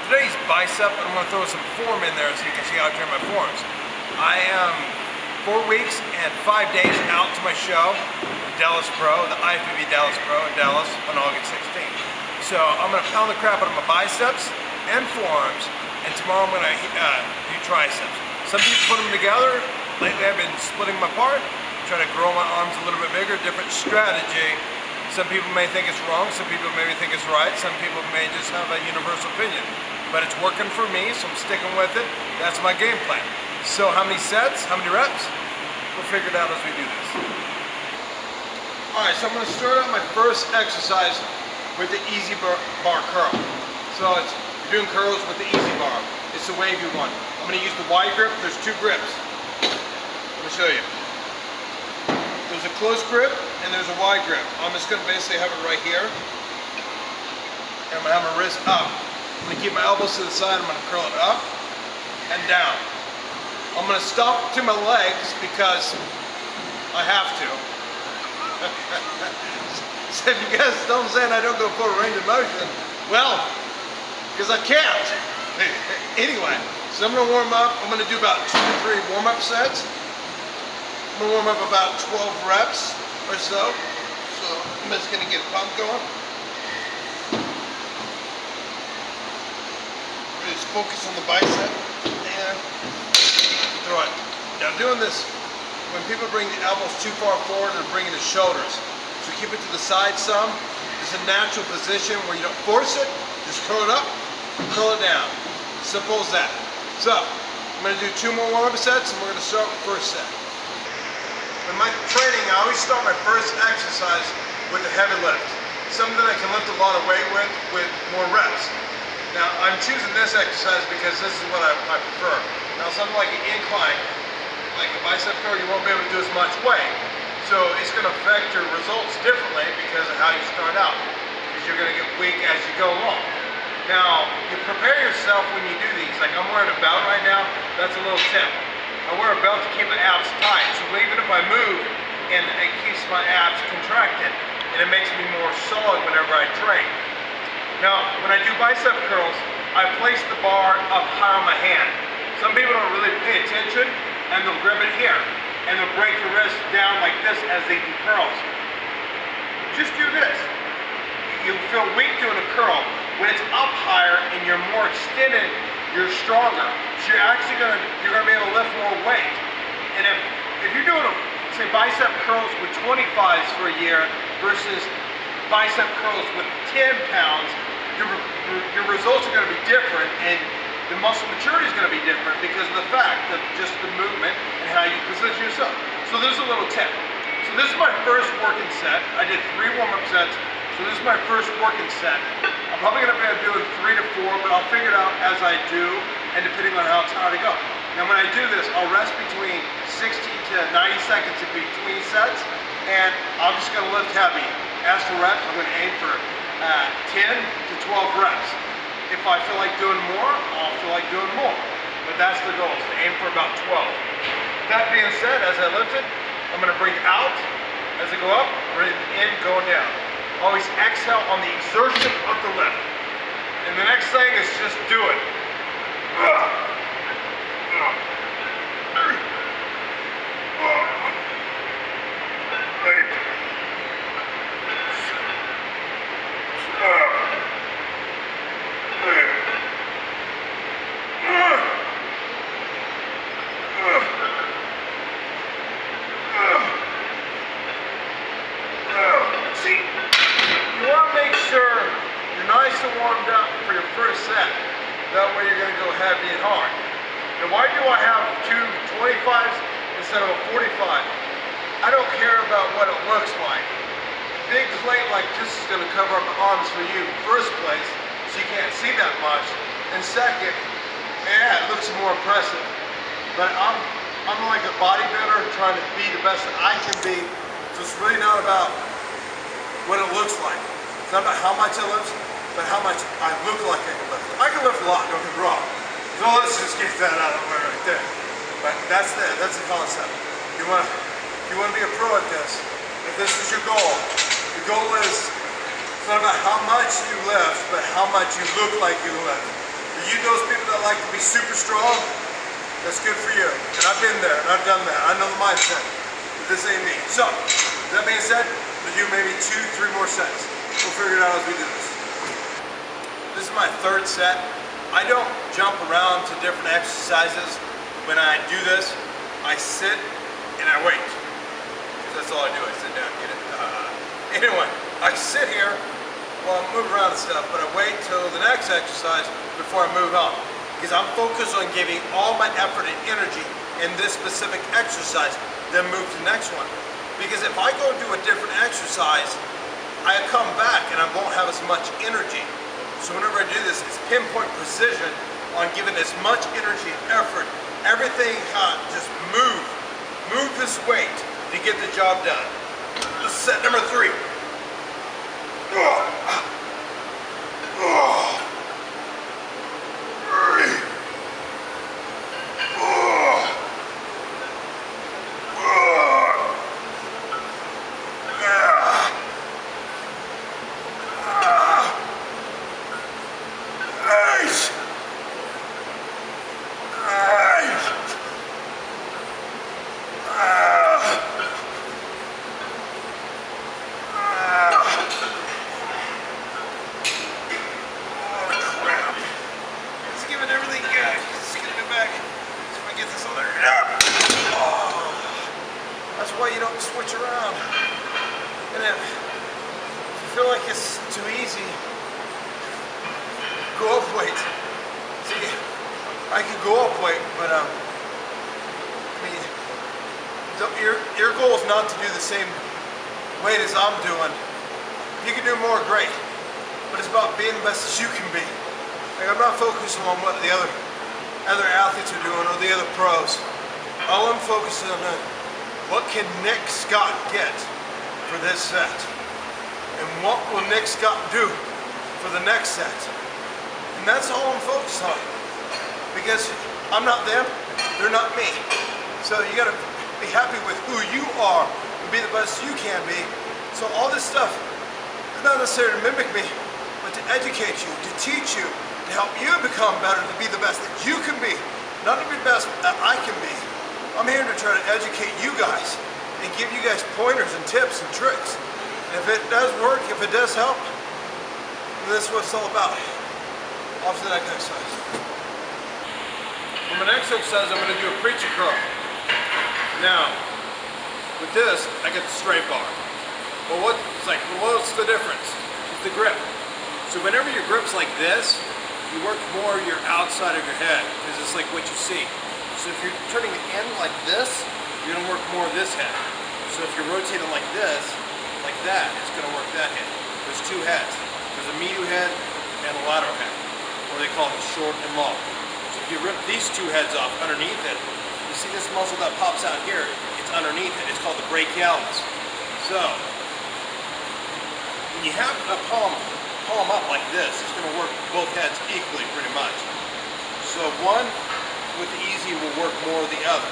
Today's bicep, and I'm going to throw some form in there so you can see how I train my forms. I am 4 weeks and 5 days out to my show, Dallas Pro, the IFBB Dallas Pro in Dallas on August 16th. So I'm going to pound the crap out of my biceps and forearms, and tomorrow I'm going to do triceps. Some people put them together. Lately I've been splitting them apart, trying to grow my arms a little bit bigger, different strategy. Some people may think it's wrong, some people maybe think it's right, some people may just have a universal opinion. But it's working for me, so I'm sticking with it. That's my game plan. So how many sets, how many reps? We'll figure it out as we do this. Alright, so I'm going to start out my first exercise with the easy bar curl. So you're doing curls with the easy bar. It's the wavy one. I'm going to use the wide grip. There's 2 grips. Let me show you. There's a close grip and there's a wide grip. I'm just going to basically have it right here. And I'm going to have my wrist up. I'm going to keep my elbows to the side. I'm going to curl it up and down. I'm going to stop to my legs because I have to. So if you guys don't say I don't go full range of motion, well, because I can't. Anyway, so I'm going to warm up. I'm going to do about 2 to 3 warm-up sets. I'm going to warm up about 12 reps or so. So I'm just going to get a pump going. Just focus on the bicep and throw it. Now doing this, when people bring the elbows too far forward, they're bringing the shoulders. So keep it to the side some. It's a natural position where you don't force it. Just curl it up, curl it down. Simple as that. So I'm going to do 2 more warm-up sets and we're going to start with the first set. In my training, I always start my first exercise with a heavy lift. Something that I can lift a lot of weight with more reps. Now, I'm choosing this exercise because this is what I prefer. Now, something like an incline, like a bicep curl, you won't be able to do as much weight. So it's going to affect your results differently because of how you start out. Because you're going to get weak as you go along. Now, you prepare yourself when you do these. Like I'm wearing a belt right now, that's a little tip. I wear a belt to keep my abs tight, so even if I move, and it keeps my abs contracted, and it makes me more solid whenever I train. Now, when I do bicep curls, I place the bar up high on my hand. Some people don't really pay attention, and they'll grip it here, and they'll break the wrist down like this as they do curls. Just do this. You'll feel weak doing a curl. When it's up higher and you're more extended, you're stronger. So you're actually gonna be able to lift more weight. And if you're doing say bicep curls with 25s for a year versus bicep curls with 10 pounds, your results are gonna be different and the muscle maturity is gonna be different because of the fact of just the movement and how you position yourself. So there's a little tip. So this is my first working set. I did 3 warm-up sets. So this is my first working set. I'm probably going to be doing 3 to 4, but I'll figure it out as I do, and depending on how tired I go. Now when I do this, I'll rest between 60 to 90 seconds in between sets, and I'm just going to lift heavy. As for reps, I'm going to aim for 10 to 12 reps. If I feel like doing more, I'll feel like doing more. But that's the goal, is to aim for about 12. That being said, as I lift it, I'm going to breathe out as I go up, breathe in, going down. Always exhale on the exertion of the lift. And the next thing is just do it. Warmed up for your first set. That way you're going to go heavy and hard. Now why do I have 2 25s instead of a 45? I don't care about what it looks like. Big plate like this is going to cover up the arms for you first place, so you can't see that much. And second, yeah, it looks more impressive. But I'm like a bodybuilder trying to be the best that I can be, so it's really not about what it looks like. It's not about how much I lift, but how much I look like I can lift. I can lift a lot, don't get me wrong. So let's just get that out of the way right there. But that's the concept. If you want to be a pro at this, if this is your goal, the goal is it's not about how much you lift, but how much you look like you lift. For you, those people that like to be super strong, that's good for you. And I've been there, and I've done that. I know the mindset, but this ain't me. So, with that being said, we'll do maybe 2-3 more sets. We'll figure it out as we do this. This is my third set. I don't jump around to different exercises. When I do this, I sit and I wait. That's all I do, I sit down, get it? Anyway, I sit here while I'm moving around and stuff, but I wait till the next exercise before I move on. Because I'm focused on giving all my effort and energy in this specific exercise, then move to the next one. Because if I go do a different exercise, I come back and I won't have as much energy. So whenever I do this, it's pinpoint precision on giving as much energy and effort. Everything, just move this weight to get the job done. This is set number 3. Switch around, and if you feel like it's too easy, go up weight. See, I can go up weight, but I mean, your goal is not to do the same weight as I'm doing. You can do more, great, but it's about being the best as you can be. Like, I'm not focusing on what the other athletes are doing or the other pros. All I'm focusing on what can Nick Scott get for this set? And what will Nick Scott do for the next set? And that's all I'm focused on. Because I'm not them, they're not me. So you gotta be happy with who you are and be the best you can be. So all this stuff is not necessarily to mimic me, but to educate you, to teach you, to help you become better, to be the best that you can be, not to be the best that I can be. I'm here to try to educate you guys and give you guys pointers and tips and tricks. And if it does work, if it does help, then this is what it's all about. Off to the next exercise. For my next exercise, I'm going to do a preacher curl. Now, with this, I get the straight bar. Well, what's the difference? It's the grip. So whenever your grip's like this, you work more your outside of your head, because it's like what you see. So if you're turning the end like this, you're gonna work more of this head. So if you're rotating like this, like that, it's gonna work that head. There's 2 heads. There's a medial head and a lateral head, or they call it short and long. So if you rip these 2 heads off underneath it, you see this muscle that pops out here, it's underneath it. It's called the brachialis. So when you have a palm up like this, it's gonna work both heads equally pretty much. So one with the easy will work more of the other.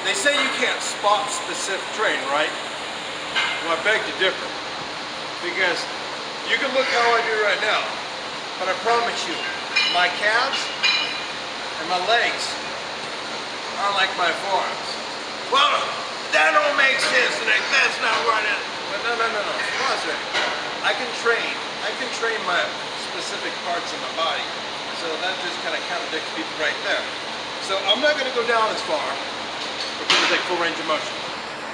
They say you can't spot specific train, right? Well, I beg to differ. Because you can look how I do right now, but I promise you, my calves and my legs aren't like my forearms. Well, that don't make sense, Nick. That's not right. But no. I can train my specific parts of my body. So that just kind of contradicts people right there. So I'm not going to go down as far because it's like full range of motion.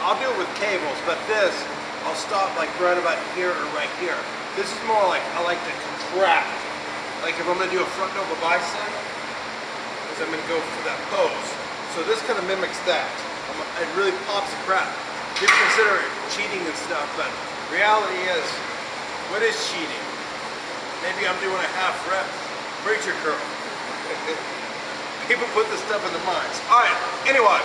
I'll do it with cables, but this, I'll stop like right about here or right here. This is more like, I like to contract. Like if I'm going to do a front double bicep, because I'm going to go for that pose. So this kind of mimics that. It really pops the crap. People consider it cheating and stuff, but reality is, what is cheating? Maybe I'm doing a half rep preacher curl. People put this stuff in their minds. Alright, anyway,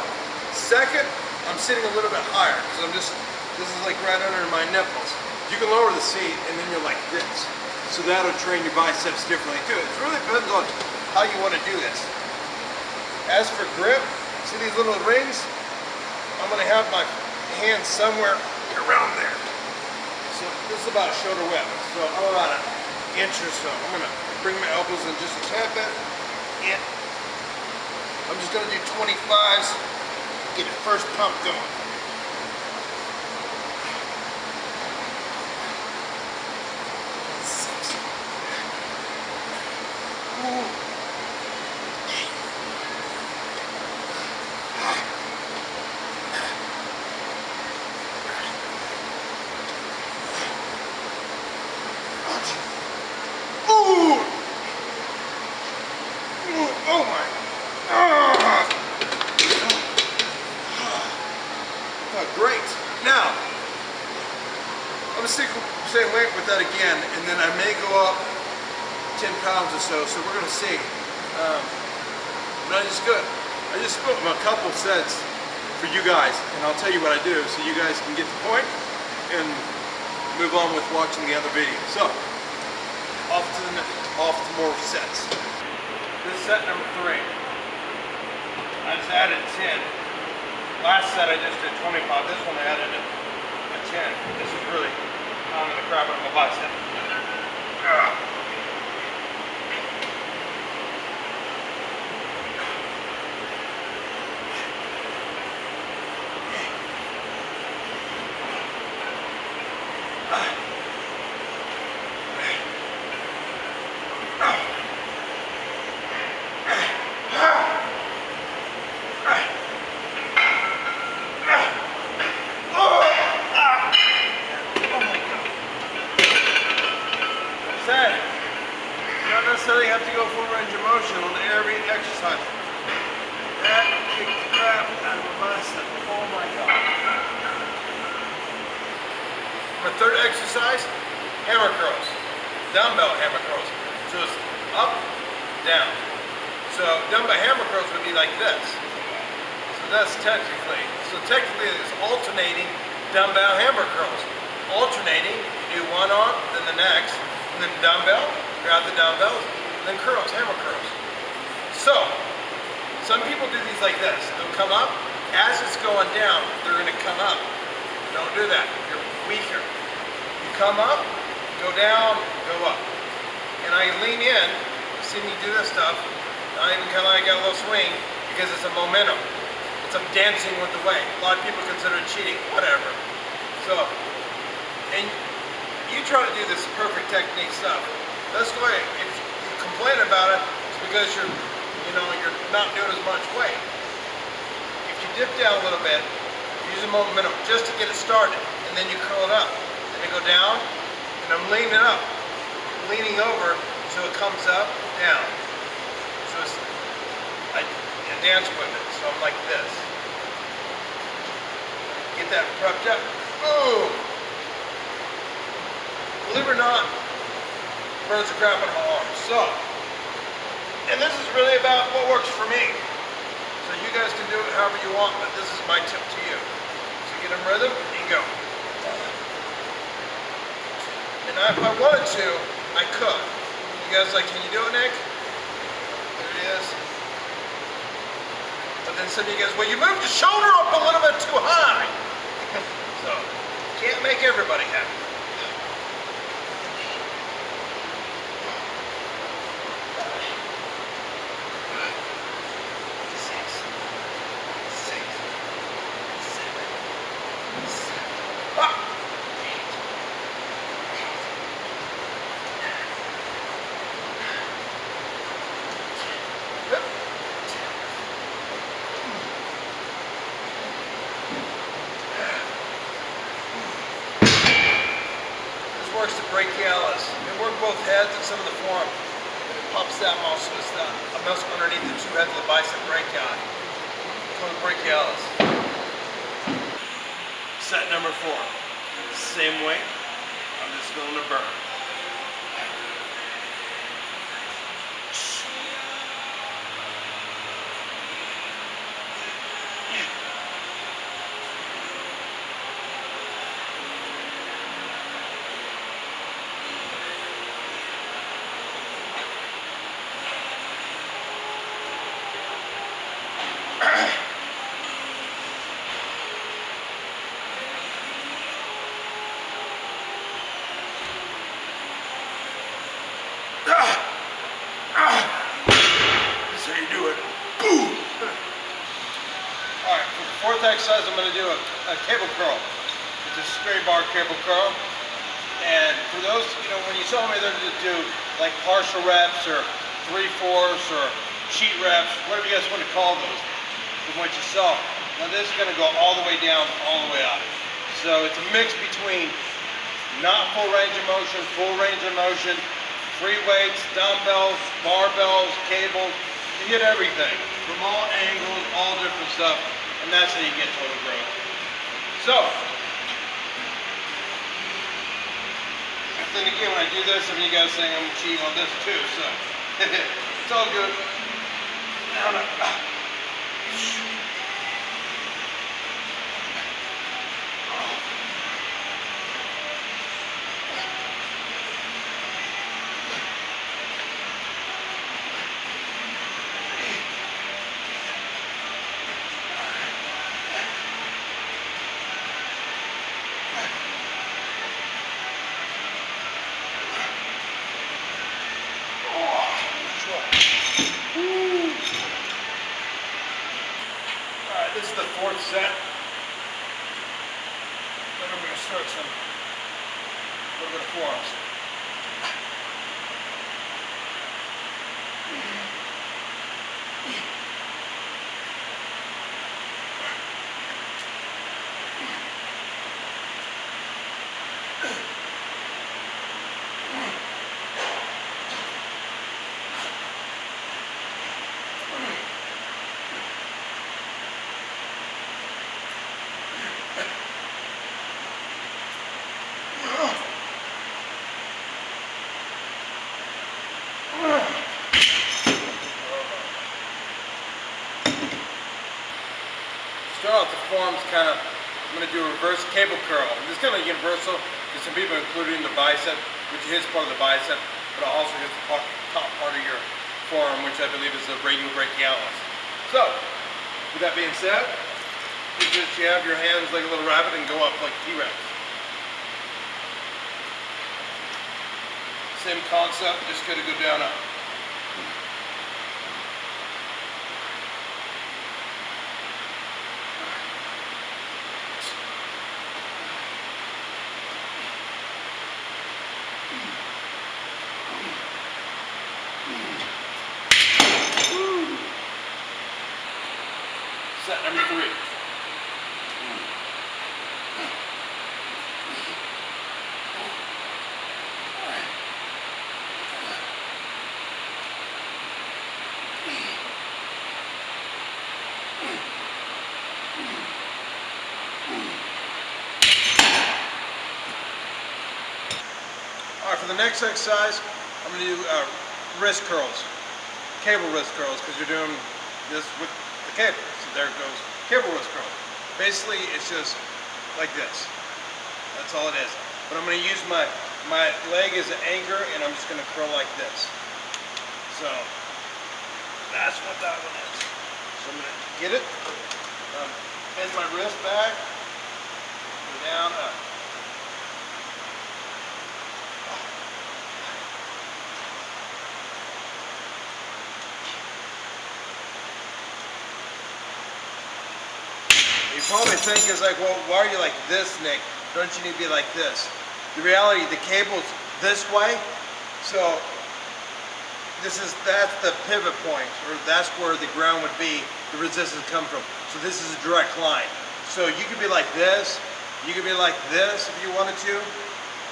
second, I'm sitting a little bit higher, because this is like right under my nipples. You can lower the seat, and then you're like this. So that'll train your biceps differently too. It really depends on how you want to do this. As for grip, see these little rings? I'm going to have my hand somewhere around there. So this is about a shoulder width. So I'm about an inch or so. I'm going to bring my elbows in just a tad bit. And I'm just gonna do 25s, get the first pump going. Oh my. Oh, great. Now, I'm gonna stick the same weight with that again, and then I may go up 10 pounds or so, so we're gonna see. But it's good. I just spoke a couple sets for you guys, and I'll tell you what I do so you guys can get the point and move on with watching the other video. So, off to more sets. This is set number 3. I just added 10. Last set I just did 25. This one I added a 10. This is really pounding the crap out of my bicep. You have to go full range of motion on every exercise. That kicked the crap out of my bicep. Oh my god. My third exercise, hammer curls. Dumbbell hammer curls. So it's up, down. So dumbbell hammer curls would be like this. So that's technically. So technically it's alternating dumbbell hammer curls. Alternating, you do one arm, then the next, and then dumbbell, grab the dumbbells, then curls, hammer curls. So, some people do these like this. They'll come up, as it's going down, they're gonna come up. Don't do that, you're weaker. You come up, go down, go up. And I lean in, see me do this stuff, I even kinda like got a little swing, because it's a momentum. It's a dancing with the weight. A lot of people consider it cheating, whatever. So, and you try to do this perfect technique stuff. That's the way, if you complain about it, it's because you're not doing as much weight. If you dip down a little bit, use a momentum just to get it started, and then you curl it up. Then you go down, and I'm leaning up, leaning over, so it comes up, down. So it's, I dance with it, so I'm like this. Get that prepped up, boom! Believe it or not, burns the crap out of my arms. So, and this is really about what works for me. So you guys can do it however you want, but this is my tip to you. So get in rhythm and go. And if I wanted to, I could. You guys like, can you do it, Nick? There it is. But then some of you guys, well, you moved the shoulder up a little bit too high. So, can't make everybody happy. Works the brachialis. It works both heads and some of the forearm. It pops that muscle. It's a muscle underneath the two heads of the bicep brachii. It's called the brachialis. Set number 4. Same weight. I'm just going to burn. fourth exercise, I'm going to do a cable curl. It's a straight bar cable curl. And for those, when you saw me there to do like partial reps or 3/4 or cheat reps, whatever you guys want to call those, from what you saw. Now this is going to go all the way down, all the way up. So it's a mix between not full range of motion, full range of motion, free weights, dumbbells, barbells, cables. You get everything from all angles, all different stuff, and that's how you get total growth. So, then again, when I do this, some of you guys saying I'm cheating on this too, so it's all good. This is the fourth set. Then I'm going to start a little bit of forearms. Start off the forearms I'm going to do a reverse cable curl. This is kind of universal because some people include it in the bicep, which hits part of the bicep, but it also hits the top part of your forearm, which I believe is the radial brachialis. So, with that being said, you have your hands like a little rabbit and go up like T-Rex. Same concept, just going to go down up. Set number 3. All right, for the next exercise, I'm going to do wrist curls, cable wrist curls, because you're doing this with the cable. So there it goes, cable wrist curl. Basically, it's just like this. That's all it is. But I'm going to use my leg as an anchor, and I'm just going to curl like this. So that's what that one is. So I'm going to get it, bend my wrist back, go down, up. You probably think is like, well, why are you like this, Nick? Don't you need to be like this? The reality, the cable's this way, so that's the pivot point, or that's where the ground would be, the resistance come from. So this is a direct line. So you could be like this, you could be like this if you wanted to.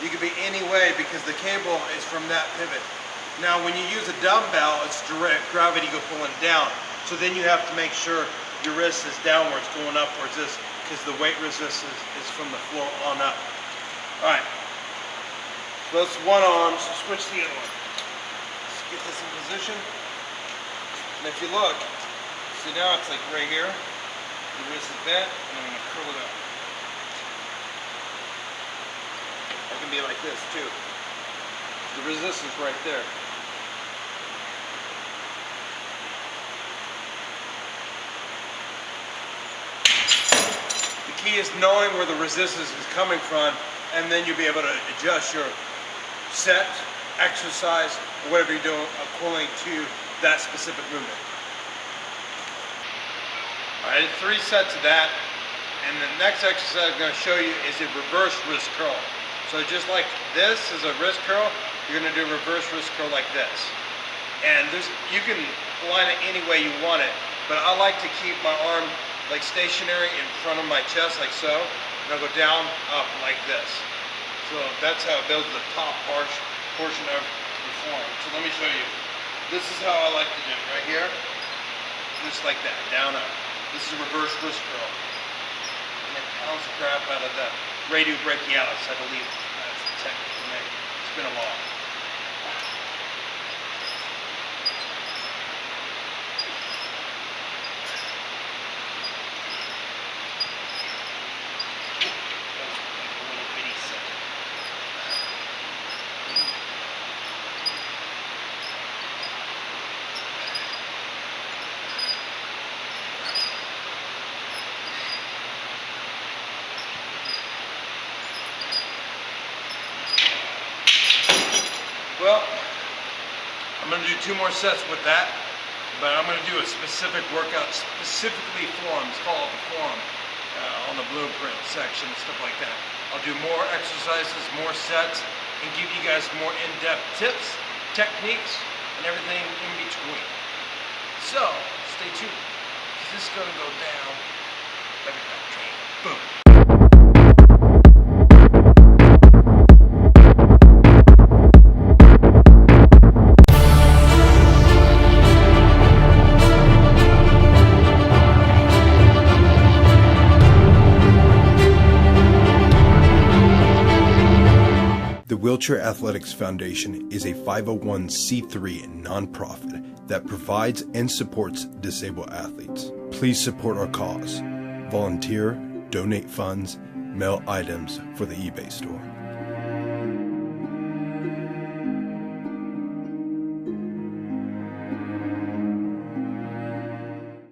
You could be any way because the cable is from that pivot. Now when you use a dumbbell, it's direct gravity go pulling down. So then you have to make sure your wrist is downwards, going upwards, because the weight resistance is from the floor on up. All right, so that's one arm, so switch to the other one. Let's get this in position. And if you look, see now it's like right here, the wrist is bent, and I'm going to curl it up. I can be like this too. The resistance right there. The key is knowing where the resistance is coming from, and then you'll be able to adjust your set, exercise, or whatever you're doing according to that specific movement. I did 3 sets of that, and the next exercise I'm going to show you is a reverse wrist curl. So just like this is a wrist curl, you're going to do a reverse wrist curl like this. And you can line it any way you want it, but I like to keep my arm like stationary in front of my chest, like so, and I'll go down, up like this. So that's how it builds the top portion of the form. So let me show you. This is how I like to do it, right here. Just like that, down, up. This is a reverse wrist curl. And it pounds the crap out of the radio brachialis, I believe that's the technical name. It's been a while. Well, I'm going to do 2 more sets with that, but I'm going to do a specific workout, specifically forms, called the form, on the blueprint section and stuff like that. I'll do more exercises, more sets, and give you guys more in-depth tips, techniques, and everything in between. So, stay tuned, because this is going to go down like a duck train. Boom. The Wheelchair Athletics Foundation is a 501c3 nonprofit that provides and supports disabled athletes. Please support our cause. Volunteer, donate funds, mail items for the eBay store.